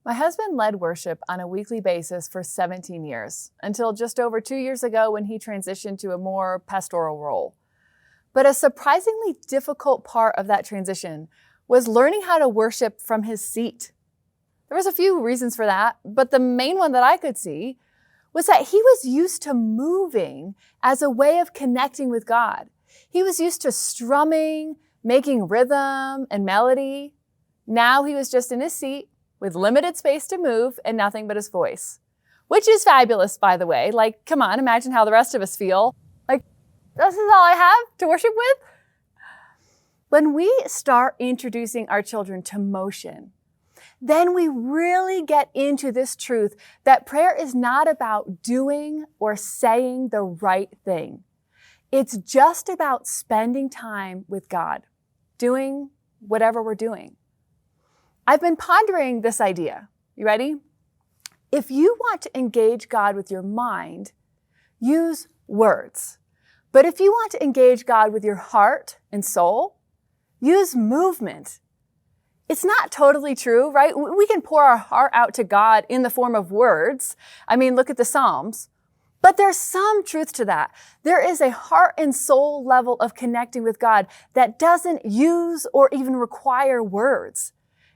My husband led worship on a weekly basis for 17 years, until just over 2 years ago when he transitioned to a more pastoral role. But a surprisingly difficult part of that transition was learning how to worship from his seat. There was a few reasons for that, but the main one that I could see was that he was used to moving as a way of connecting with God. He was used to strumming, making rhythm and melody. Now he was just in his seat with limited space to move and nothing but his voice, which is fabulous, by the way. Like, come on, imagine how the rest of us feel. Like, this is all I have to worship with? When we start introducing our children to motion, then we really get into this truth that prayer is not about doing or saying the right thing. It's just about spending time with God, doing whatever we're doing. I've been pondering this idea. You ready? If you want to engage God with your mind, use words. But if you want to engage God with your heart and soul, use movement. It's not totally true, right? We can pour our heart out to God in the form of words. I mean, look at the Psalms. But there's some truth to that. There is a heart and soul level of connecting with God that doesn't use or even require words.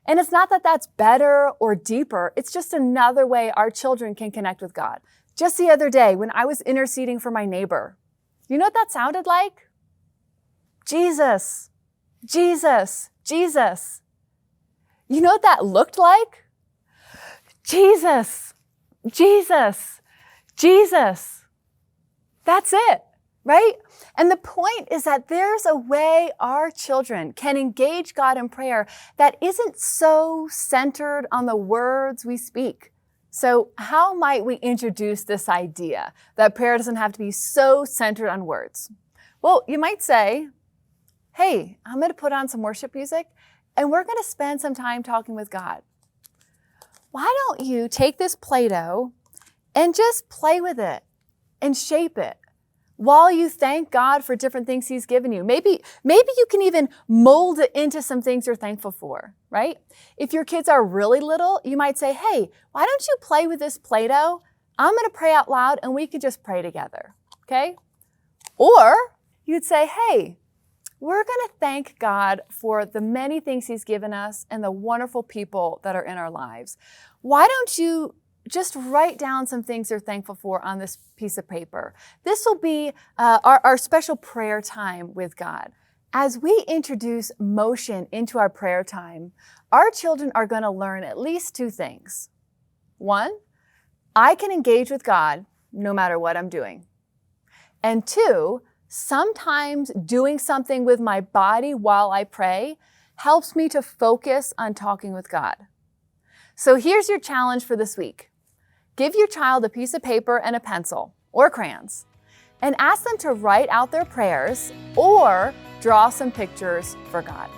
And it's not that that's better or deeper. It's just another way our children can connect with God. Just the other day when I was interceding for my neighbor, you know what that sounded like? Jesus, Jesus, Jesus. You know what that looked like? Jesus, Jesus, Jesus. That's it, right? And the point is that there's a way our children can engage God in prayer that isn't so centered on the words we speak. So how might we introduce this idea that prayer doesn't have to be so centered on words? Well, you might say, hey, I'm going to put on some worship music and we're going to spend some time talking with God. Why don't you take this Play-Doh and just play with it and shape it while you thank God for different things He's given you? Maybe you can even mold it into some things you're thankful for, right? If your kids are really little, you might say, hey, why don't you play with this Play-Doh? I'm going to pray out loud and we could just pray together, okay? Or you'd say, hey, we're going to thank God for the many things He's given us and the wonderful people that are in our lives. Why don't you just write down some things you're thankful for on this piece of paper? This will be our special prayer time with God. As we introduce motion into our prayer time, our children are going to learn at least two things. One, I can engage with God no matter what I'm doing. And two, sometimes doing something with my body while I pray helps me to focus on talking with God. So here's your challenge for this week. Give your child a piece of paper and a pencil or crayons and ask them to write out their prayers or draw some pictures for God.